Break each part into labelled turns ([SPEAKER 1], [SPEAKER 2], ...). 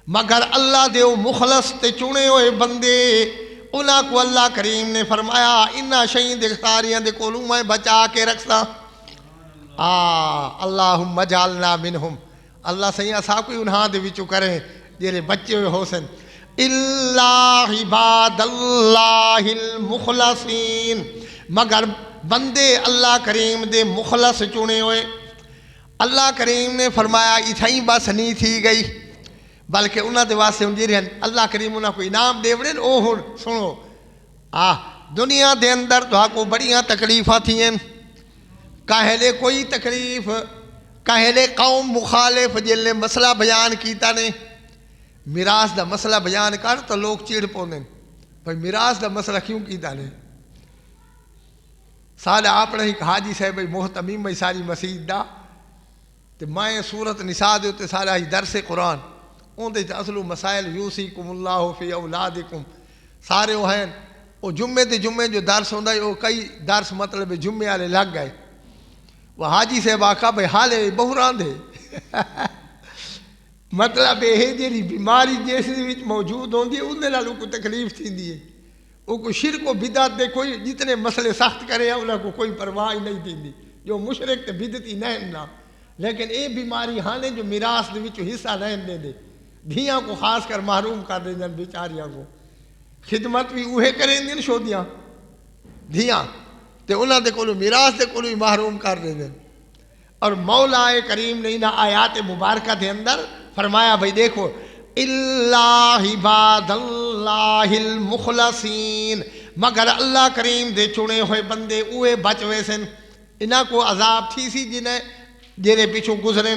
[SPEAKER 1] مگر اللہ دے وہ مخلص تے چنے ہوئے بندے انہاں کو اللہ کریم نے فرمایا انہاں شہید اختاریاں دے کولوں میں بچا کے رکھسا اللہم اجعلنا منہم اللہ سیاں سا کوئی انہاں دے وچوں کریں جیرے بچے ہوئے حسن اللہ عباد اللہ المخلصین مگر بندے اللہ کریم دے مخلص چنے ہوئے اللہ کریم نے فرمایا اتھائیں بس نہیں تھی گئی بلکہ انہاں دے واسطے ہن جیرے اللہ کریم انہاں کو انعام دے وڑے او ہن سنو دنیا دے اندر تو کو بڑیاں تکلیفاں تھیں کاہلے کوئی تکلیف کاہلے قوم مخالف جلے مسئلہ بیان کیتا نے میراث دا مسئلہ بیان کر تو لوگ چیڑ پوندے بھئی میراث دا مسئلہ کیوں کیتا نے سال آپ نے ایک حاجی صاحب محتمیم میں ساری مسجد دا تے میں سورت نساء دے تے سارا ہی درس قرآن اون دے اصلو مسائل یوسیکم اللہ فی اولادکم سارے وہ ہیں وہ جمعے جو درس ہوندا ہے وہ کئی درس مطلب جمعے والے لگ گئے وہ حاجی صاحب آکھا بھئی حالے بہران دے مطلب یہ جی بیماری جس موجود ہوندی ہے اندر نالوں کو تکلیف تھیندی ہے وہ کوئی شرک و بدعت دے کوئی جتنے مسئلے سخت کرے ہیں انہاں کو کوئی پرواہ نہیں تھیندی جو مشرک تے بدعتی نہیں نا لیکن یہ بیماری ہانے جو میراث دے وچوں حصہ نہیں دے دے دھیاں کو خاص کر محروم کر دیں جن بیچاریاں کو خدمت بھی اوہے کریں دن شودیاں دھیاں تے انہاں دے کولو میراث دے کولو محروم کر دیں دن اور مولا کریم نے انہاں آیات مبارکہ دے اندر فرمایا بھئی دیکھو اللہ عباد اللہ المخلصین مگر اللہ کریم دے چنے ہوئے بندے اوے بچ ہوئے سن انہاں کو عذاب تھی سی جنہیں جیرے پیچھوں گزریں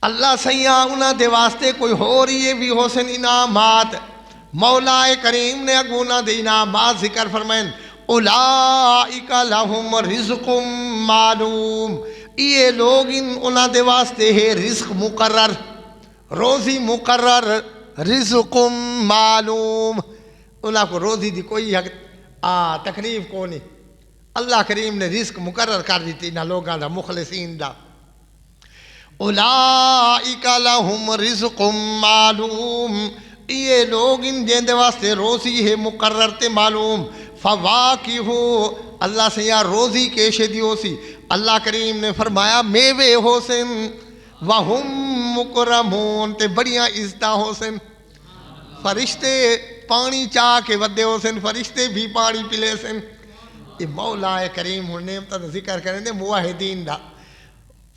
[SPEAKER 1] اللہ سیاں انہاں دے واسطے کوئی ہو رہی ہے بھی ہو سن انعامات مولا کریم نے اگونا دے انعامات ذکر فرمائیں اولائک لہم رزق معلوم یہ لوگ انہاں دے واسطے ہے رزق مقرر روزی مقرر رزق معلوم انہاں کو روزی دی کوئی تکلیف کو نہیں اللہ کریم نے رزق مقرر کر دیتی انہاں لوگاں دا مخلصین دا اولائک لہم رزق معلوم یہ لوگ ان جن دے واسطے روزی ہے مقرر تے معلوم فواکہ اللہ سے یا روزی کیشے دیو سی اللہ کریم نے فرمایا میوے ہو سن وہم مکرمون تے بڑیاں عزتاں ہو سن فرشتے پانی چاہ کے ودے ہو سن فرشتے بھی پانی پلے سن یہ مولا کریم نعمتاں دا ذکر کریں دے موحدین دا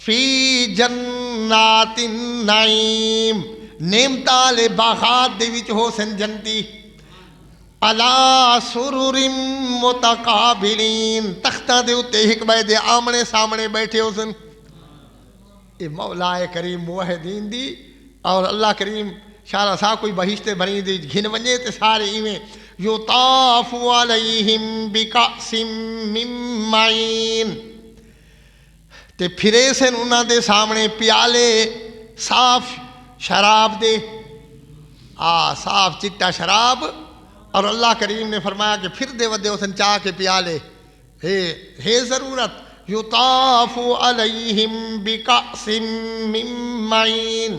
[SPEAKER 1] فی جنات النعیم نعمتاں لے باغات دے وچ ہو سن جنتی علی سرر متقابلین تختہ دے اتے حکمہ دے آمنے سامنے بیٹھے ہو سن یہ مولا کریم موحدین دی اور اللہ کریم شارہ سا کوئی بہشتے بھریں دی گھن ونجے تے سارے ایویں یطاف علیہم بکأس من معین تے پھرے سن انہاں دے سامنے پیالے صاف شراب دے صاف چٹا شراب اور اللہ کریم نے فرمایا کہ پھر دے ودے اسن چاہ کے پیالے ہے ضرورت یطاف علیہم بکأس من معین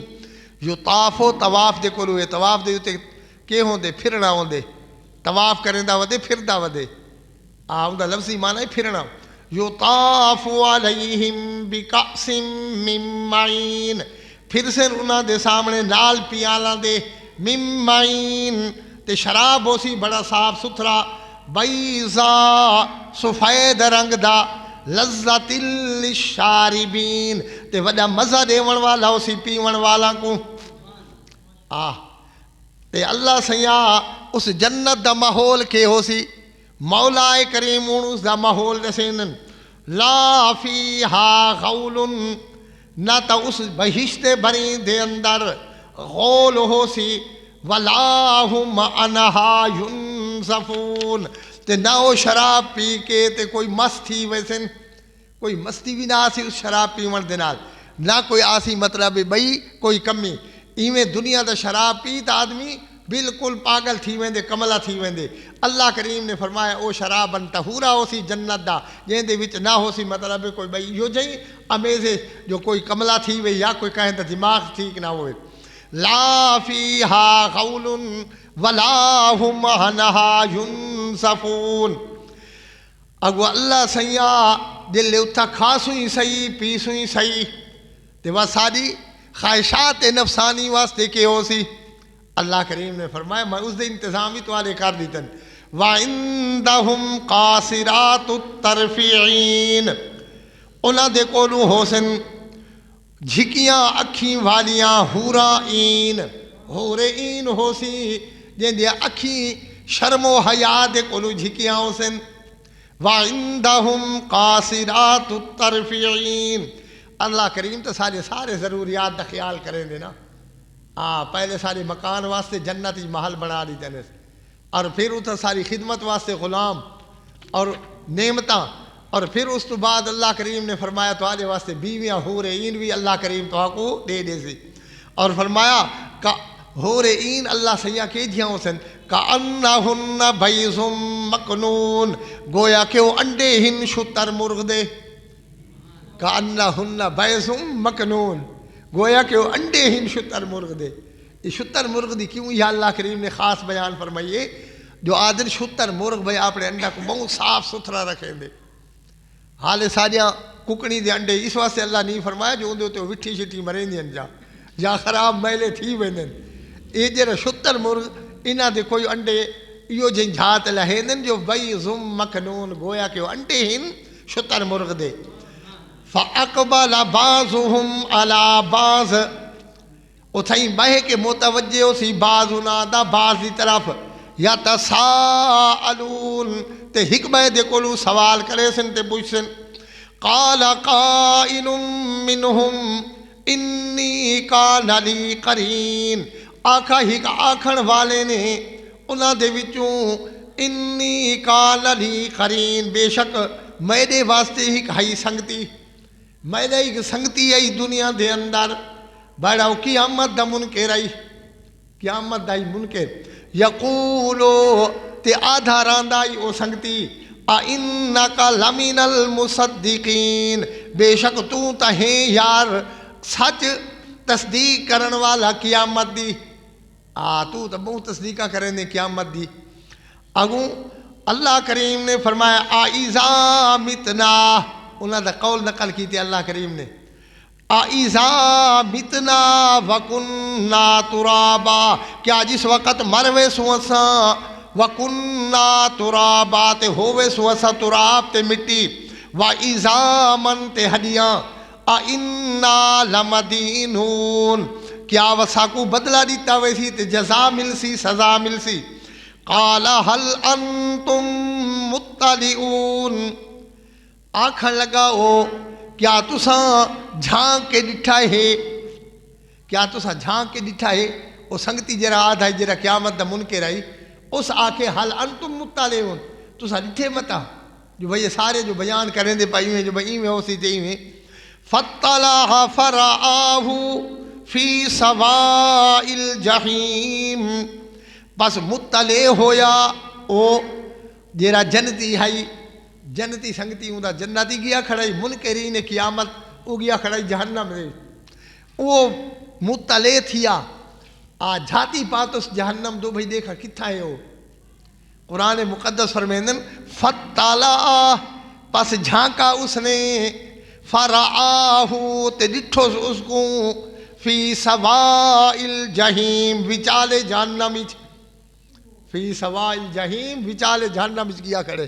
[SPEAKER 1] یطاف طواف دے کولو ہے طواف دے کہ ہوں دے پھرنا ہوں دے طواف کریں دا ودے پھر دا ودے ہوں دا لفظی معنی ہے پھرنا یطاف علیہم بکأس من معین پھر سے انہاں دے سامنے نال پیالاں دے من معین تے شراب ہو سی بڑا صاف ستھرا بیضا سفید رنگ دا لذت للشاربین تے وڈا مزہ دیون والا ہو سی پیون والا کو تے اللہ سیاں اس جنت دا ماحول کے ہو سی مولا کریم اس دا ماحول دسینن لا فیہا غول نہ تا اس بہشت بھری دے اندر غول ہو سی ولا ہم عنہا ینزفون تے نہ وہ شراب پی کے تے کوئی مست تھی ویسن کوئی مستی بھی نہ آسی اس شراب پیون دے نال نہ کوئی آسی مطلب بھئی کوئی کمی ایویں دنیا دا شراب پی تا آدمی بالکل پاگل تھی ویندے کملا تھی ویندے اللہ کریم نے فرمایا او شرابن طہورا ہو سی جنت دا جن دے وچ نہ ہو سی مطلب کوئی بھئی یو جئی امیزے جو کوئی کملا تھی وے یا کوئی کہیں دا دماغ ٹھیک نہ ہوئے لا فیہا غول ولا ہم عنہا ینصفون اگو اللہ سیاں دل اتھا کھاسویں صحیح پیسویں صحیح تے وہ ساری خواہشات نفسانی واسطے کے ہو سی اللہ کریم نے فرمایا میں اس دے انتظامی تو آلے کر دیتن وَعِندَهُمْ قَاصِرَاتُ الطَّرْفِعِينَ انہاں دے کولو ہوسن جھکیاں اکھیں والیاں حورائین حورائین ہو سی جن دے اکھیں شرم و حیا دے کولو جھکیاں ہوسن وَعِندَهُمْ قَاصِرَاتُ الطَّرْفِعِينَ اللہ کریم تو سارے ضروریات دا خیال کریں دے نا پہلے سارے مکان واسطے جنتی محل بنا دی تنے اور پھر اتھا ساری خدمت واسطے غلام اور نعمتاں اور پھر اس تو بعد اللہ کریم نے فرمایا تو آلے واسطے بیویاں حورین بھی اللہ کریم تو کو دے دے سی اور فرمایا کہ حورین اللہ سیاں کے جیاں حسن کَأَنَّهُنَّ بَيْضٌ مَّكْنُونٌ گویا کہ وہ انڈے ہن شتر مرغ دے کَأَنَّهُنَّ بَيْضٌ مَّكْنُونٌ گویا کہ وہ انڈے ہن شتر مرغ دے یہ شتر مرغ دی کیوں یہ اللہ کریم نے خاص بیان فرمائیے جو آدن شتر مرغ بھئی اپنے انڈا کو بہت صاف ستھرا رکھیں دے حال ساریاں ککڑی دے انڈے اس واسطے اللہ نہیں فرمایا جو اندے ہوتے وٹھی شٹھی مریں دیں جا خراب میلے تھی ویندن یہ جرا شتر مرغ انہاں دے کوئی انڈے یہ جن جھات لہیندن جو بَيْضٌ مَّكْنُونٌ گویا کہ وہ انڈے ہن شتر مرغ دے فَأَقْبَلَ بَعْضُهُمْ عَلَى بَعْضٍ اتھائیں بہے کے متوجہ ہو سی بعضنا دا بعض دی طرف یتساءلون تے حکمہ دے کولو سوال کرے سن تے پوچھ سن قال قائل منہم انی کان لی قرین آکھا ہک آکھن والے نے انہاں دے وچوں انی کان لی قرین بے شک میرے واسطے ہک ہائی سنگتی میرے ایک سنگتی آئی دنیا دے اندر بڑا قیامت دا منکر آئی قیامت دا منکر یقولو تے آدھا راندائی او سنگتی اِنَّكَ لَمِنَ الْمُصَدِّقِينَ بے شک تو تہیں یار سچ تصدیق کرن والا قیامت دی تو تو بہت تصدیقہ کریں دے قیامت دی اگوں اللہ کریم نے فرمایا آئیزا متنا انہاں دا قول نقل کی تھی اللہ کریم نے آئیزا متنا وکننا ترابا کیا جس وقت مروے سوساں وکننا ترابا تے ہووے سوسا تراب تے مٹی وَإِزَامًا تے ہڈیاں اِنَّا لَمَدِينُونَ کیا وساکو بدلہ دیتا ویسی تے جزا مل سی سزا مل سی قَالَ هَلْ أَنْتُمْ مُطَّلِعُونَ آنکھن لگا ہو کیا تساں جھانک کے ڈٹھا ہے کیا تساں جھانک کے ڈٹھا ہے وہ سنگتی جرا آدھا جرا قیامت دا منکر آئی اس آکے حل انتم مطالعون تساں ڈٹھے متا جو بھئی سارے جو بیان کریں دے پائی ہوئے جو بھئی میں ہو سی تے ہوئے فَطَّلَعَ فَرَآهُ فِي سَوَاءِ الْجَحِيمِ بس مطلع ہویا او جرا جنتی ہے جنتی سنگتی ہوں دا جنتی گیا کھڑائی منکرین قیامت او گیا کھڑائی جہنم دے وہ مطلع تھیا جھاتی پاتس جہنم دو بھئی دیکھا کتھا ہے وہ قرآن مقدس فرمیندن فَطَّلَعَ پس جھانکا اس نے فَرَآهُ تے ڈٹھو اس کو فی سواء الجحیم وچالے جہنم فی سواء الجحیم وچالے جہنم گیا کھڑے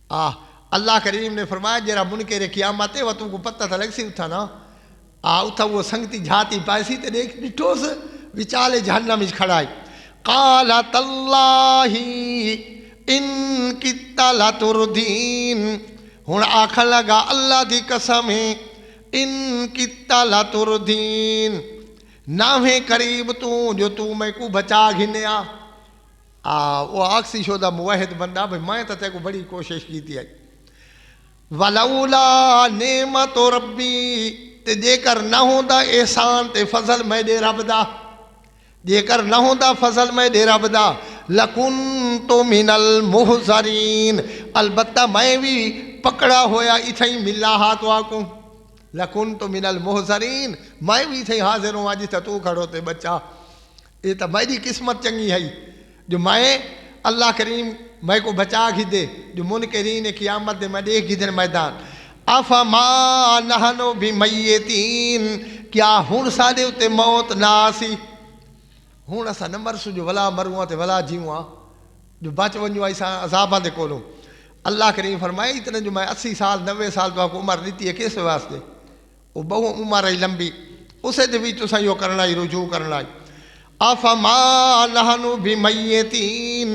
[SPEAKER 1] اللہ کریم نے فرمایا جرا منکر قیامت ہے وہ تم کو پتہ تھا لگ سی اتھا نا اتھا وہ سنگتی جھاتی پائسی تے دیکھ ڈٹھوس وچالے جہنم کھڑائی قال تاللہ ان کت لتردین ہن آکھن لگا اللہ دی قسم ہے ان کت لتردین ناویں قریب جو میں کو بچا گھنیا وہ آکسی شدہ موحد بندہ بھئی میں تے کو بڑی کوشش کی تھی ولولا نعمت ربی تے جے کر نہ ہوں دا احسان تے فضل میں دے رب دا جے کر نہ ہوندا فضل میں دے رب دا لکنت من المحضرین، البتہ میں بھی پکڑا ہویا اتھائی ملا ہاتھ واکوں، لکنت من المحضرین، میں بھی اتھائی حاضر ہوں آج تو کھڑو تے بچہ. یہ تو میری قسمت چنگی ہے جو میں اللہ کریم میں کو بچا گھی دے، جو منکرین قیامت دے میں دیکھ گھی دے میدان. افما نحنو بمیتین، کیا ہن ساڈے اتے موت نہ آسی، ہن اسا نہ مرسو جو ولا مرواں تے ولا جیواں، جو بچ ونجو ایسا عذاباں دے کولوں. اللہ کریم فرمائے اتنے جو میں 80 سال 90 سال تو آپ کو عمر دیتی ہے کس واسطے، وہ بہو عمر ہے لمبی، اسے دے بھی تساں یو کرنا ہی رجوع کرنا ہی. افما نحنو بمیتین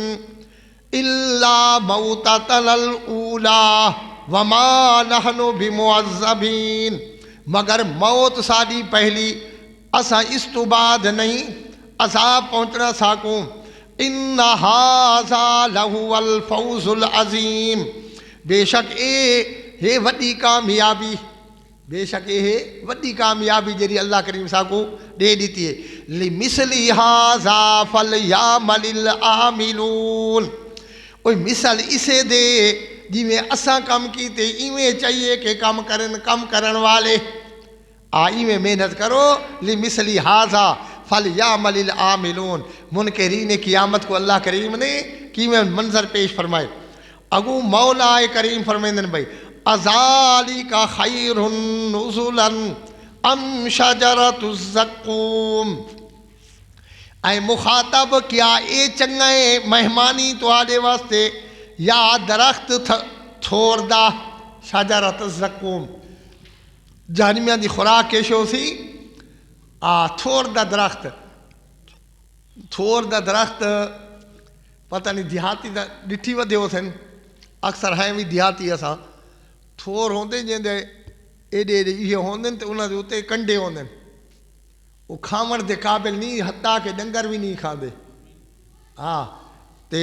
[SPEAKER 1] الا موتتنا الاولی وما نحنو بمعذبین، مگر موت ساڈی پہلی، اساں اس تو بعد نہیں عذاب پہنچنا ساکوں. ان ھذا لہو الفوز العظیم، بے شک اے وڈی کامیابی، بے شک یہ وڈی کامیابی جیڑی اللہ کریم ساکو دے دیتی ہے. لمثل ھذا فلیعمل العاملون، اوہ مثال اسے دے جی میں اساں کم کیتے ایویں چاہیے کہ کم کرن والے ایویں محنت کرو. لمثل ھذا فلیعمل العاملون، منکرین قیامت کو اللہ کریم نے کیویں منظر پیش فرمائے. اگو مولا کریم فرمائندن بھائی اذالک خیر نزلا ام شجرۃ الزقوم، اے مخاطب کیا اے چنگے مہمانی تو آدے واسطے یا درخت تھور دا شجرۃ الزقوم، جہنمیاں دی خوراک کیشو سی تھور دا درخت. تھور دا درخت پتہ نہیں دیہاتی دا ڈٹھی ودے ہو سن، اکثر ہیں بھی دیہاتی اساں. تھور ہوندے جیندے ایڈے ایڈے یہ ہوندن تے انہاں دے اوتے کنڈے ہوندن، وہ کھاون دے قابل نہیں، حتیٰ کہ ڈنگر بھی نہیں کھاندے. ہاں تے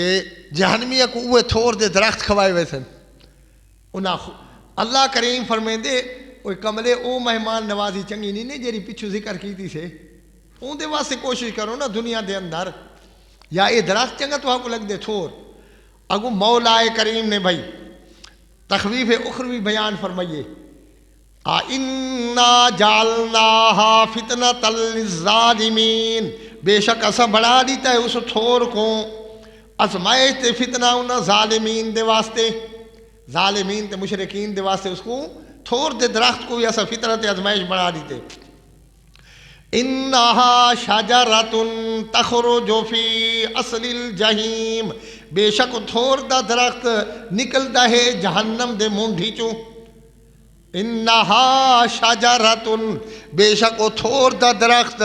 [SPEAKER 1] جہنمیہ کو اوے تھور دے درخت کھوائے ہوئے سن. اللہ کریم فرمیندے اوہ کملے او مہمان نوازی چنگی نہیں جیڑی پچھو ذکر کیتی سے، اون دے واسطے کوشش کرو نا دنیا دے اندر، یا اے درخت چنگا تو آپ کو لگ دے تھور. اگو مولا کریم نے بھائی تخویف اخروی بیان فرمائیے. اِنَّا جَعَلْنَاهَا فِتْنَةً لِلظَّالِمِينَ، بے شک اسا بڑھا دیتا ہے اس تھور کو ازمائش تے فتنہ انہاں ظالمین دے واسطے، ظالمین تے مشرکین دے واسطے اس کو تھور دے درخت کو بھی اسا فتنہ تے ازمائش بڑھا دیتے. انہا شجرۃ تخرج فی اصل الجحیم، بے شک تھور دا درخت نکلدا ہے جہنم دے مونڈھی چوں. انہا شجرۃ، بے شک تھور دا درخت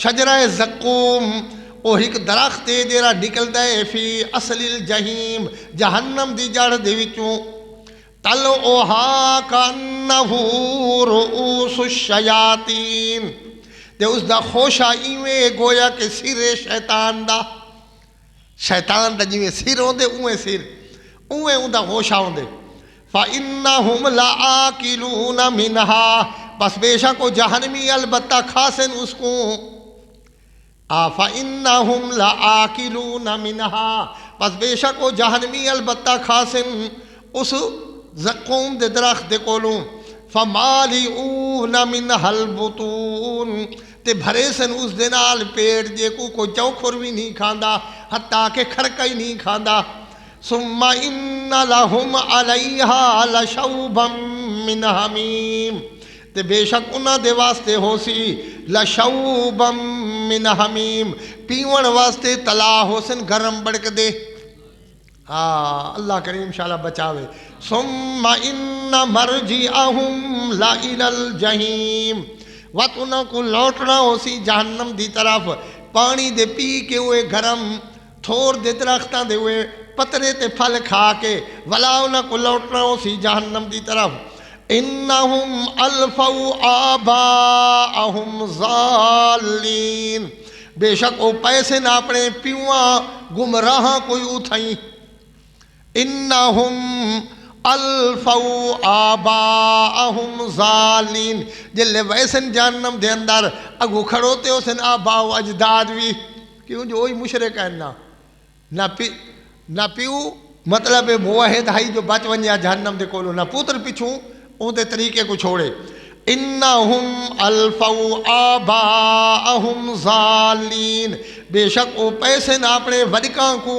[SPEAKER 1] شجرہ زقوم، وہ ایک درخت ہے جیڑا نکلدا ہے فی اصل الجحیم، جہنم دی جڑ دے وچوں. طلعھا کانہ رؤوس الشیاطین، تے اس دا خوشا ایویں گویا کہ سر شیطان دا، شیطان دا جیویں سر ہوندے اویں سر، اویں اون دا خوشا ہوندے. فَإِنَّهُمْ لَآكِلُونَ مِنْهَا، بس بے شک وہ جہنمی البتہ کھاسن اس کو. فَإِنَّهُمْ لَآكِلُونَ مِنْهَا، بس بے شک وہ جہنمی البتہ کھاسن اس زقوم دے درخت دے کولوں. فَمَالِئُونَ مِنْهَا الْبُطُونَ، تے بھرے سن اس دے نال پیٹ جے کو چوکھر بھی نہیں کھاندا، حتیٰ کہ کھڑکا ہی نہیں کھاندا. ثم ان لہم علیہا لشوبا من حمیم، تے بے شک انہاں دے واسطے ہو سی لشوبا من حمیم، پیون واسطے تلا ہو سن گرم بڑک دے. اللہ کریم انشاءاللہ بچاوے. ثم ان مرجعہم لإلی الجحیم، وقت انہاں کو لوٹنا ہو سی جہنم دی طرف، پانی دے پی کے ہوئے گرم تھور دے درختاں دے ہوئے پترے تے پھل کھا کے، ولا انہاں کو لوٹنا ہو سی جہنم دی طرف. انہم الفوا آباءہم ضالین، بے شک وہ پیسے نہ اپنے پیواں گمراہاں کوئی اتھائیں. انہم الفوا آباءہم ضالین، جلے ویسن جہنم دے اندر اگو کھڑوتے ہو سن آباء و اجداد بھی، کہ ان جو وہی مشرک ہیں نہ پیو مطلب موحد ہائی جو بچ ونیا جہنم دے کولو نہ پوتر پیچھوں اون دے طریقے کو چھوڑے انہم الفو آباءہم ضالین بے شک او پیسے نہ اپنے وڈکاں کو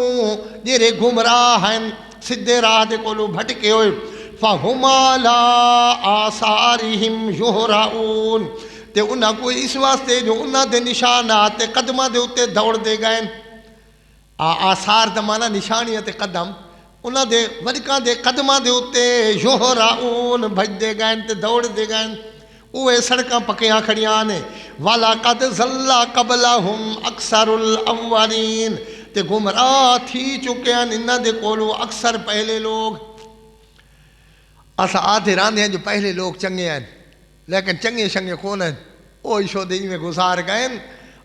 [SPEAKER 1] جیرے گمراہ ہیں سدھے راہ دے کولو بھٹکے ہوئے فہم علی آثارہم یہرعون تے انہاں کو اس واسطے جو انہاں دے نشانات قدمہ دے اتے دوڑ دے گئے آثار دا مانا نشانیاں تے قدم انہاں دے وڈکاں دے قدمہ دے اتے یہرعون بھج دے گئے تے دوڑ دے گئے اوے سڑکاں پکیاں کھڑیاں نے وَلَقَدْ ظَلَّ قَبْلَهُمْ أَكْثَرُ الْأَوَّلِينَ تے گمراہ تھی چکے ہیں انہاں دے کولو اکثر پہلے لوگ اسا آدھے راندے ہیں جو پہلے لوگ چنگے ہیں لیکن چنگے شنگے کون ہیں او ایشو دئی میں گزار گئے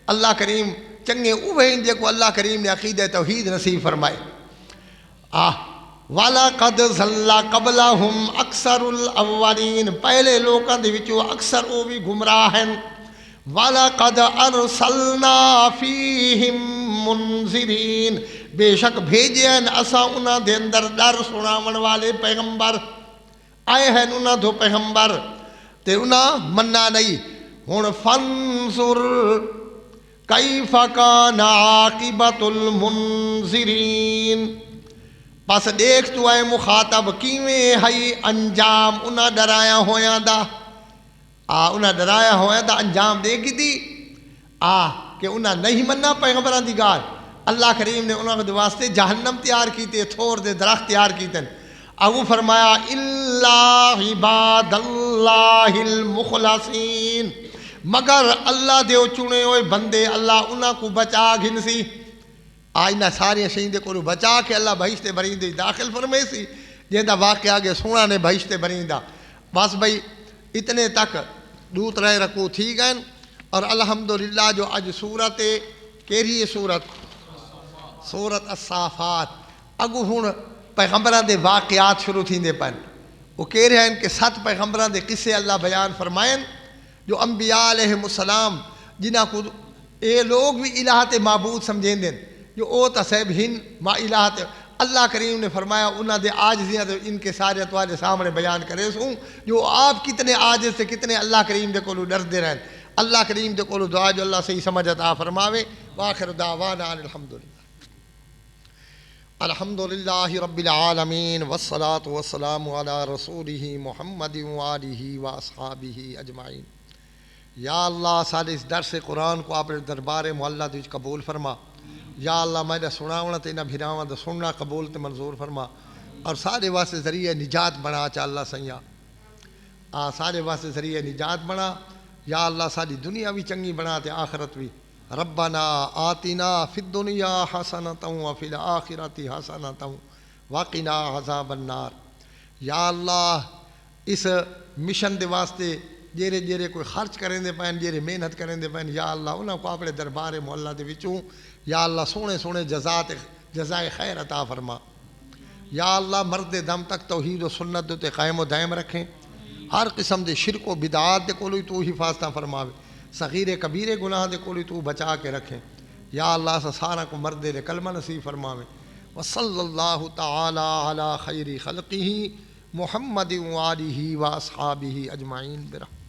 [SPEAKER 1] اللہ کریم چنگے اوے ہیں جے کو اللہ کریم نے عقیدہ توحید نصیب فرمائے وَلَقَدْ ظَلَّ قَبْلَهُمْ أَكْثَرُ الْأَوَّلِينَ پہلے لوگاں دے وچوں اکثر او بھی گمراہ ہیں وَلَقَدْ أَرْسَلْنَا فِيهِمْ مُنذِرِينَ بے شک بھیجے ہیں اساں انہاں دے اندر ڈر سناون والے پیغمبر آئے ہیں انہاں دو پیغمبر تے انہاں مننا نہیں ہن فانظر کیف کان عاقبۃ المنذرین بس دیکھ تو اے مخاطب کیویں ہئی انجام انہاں ڈرایا ہویاں دا انہاں ڈرایا ہویاں دا انجام دے کی دی کہ انہاں نہیں مننا پیغمبران دی گال اللہ کریم نے انہاں دے واسطے جہنم تیار کیتے تھور دے درخت تیار کیتے وہ فرمایا الا عباد اللہ المخلصین مگر اللہ دے چنے ہوئے بندے اللہ انہاں کو بچا گھنسی آئینہ سارے شہیندے کو بچا کے اللہ بہشتے بریندے داخل فرمے سی جیندہ واقعہ آگے سونا نے بہشتے بریندہ بس بھئی اتنے تک دوت رہ رکو تھی گئن اور الحمدللہ جو اج سورت کیری ہے سورت الصافات اگو ہون پیغمبران دے واقعات شروع تھی دے پن وہ کہہ رہے ہیں کہ 7 پیغمبران دے قصے اللہ بیان فرمائیں جو انبیاء علیہ السلام جنہاں کو اے لوگ بھی الہات معبود سمجھیں دیں جو او تصیب ہن ما الہات اللہ کریم نے فرمایا انہاں دے عاجزیاں تو ان کے سارے اتوارے سامنے بیان کرے سوں جو آپ کتنے عاجز سے کتنے اللہ کریم دے کولو ڈر دے رہن اللہ کریم دے کولو دعا جو اللہ صحیح سمجھ عطا فرماوے وآخر دعوانا الحمدللہ الحمدللہ رب العالمین والصلاة والسلام علی رسولہ محمد وآلہ واصحابہ اجمعین یا اللہ سارے اس درس قرآن کو آپ دربار معلّہ دیج قبول فرما یا اللہ میں سناونا تے نہ بھراواں تے سننا قبول تے منظور فرما اور سارے واسطے ذریعہ نجات بنا چا اللہ سیاں سارے واسطے ذریعہ نجات بنا یا اللہ ساری دنیا بھی چنگی بنا تے آخرت بھی ربنا آتنا فی الدنیا حسنۃ وفی الآخرۃ حسنۃ وقنا عذاب النار یا اللہ اس مشن دے واسطے جیرے جیرے کوئی خرچ کریں دے پین جیرے محنت کریں دے پین یا اللہ انہاں کو اپنے دربار معلّہ دے وچوں یا اللہ سونے سونے جزائے خیر عطا فرما یا اللہ مرد دم تک توحید و سنت دے قائم و دائم رکھیں ہر قسم دے شرک و بدعات دے کولو تو حفاظتہ فرماوے صغیر کبیر گناہ دے کولو تو بچا کے رکھیں یا اللہ سارا کو مرد دے کلمہ نصیب فرماوے وصلی اللہ تعالی علی خیر خلقہ محمد وآلہ واصحابہ اجمعین برحمتہ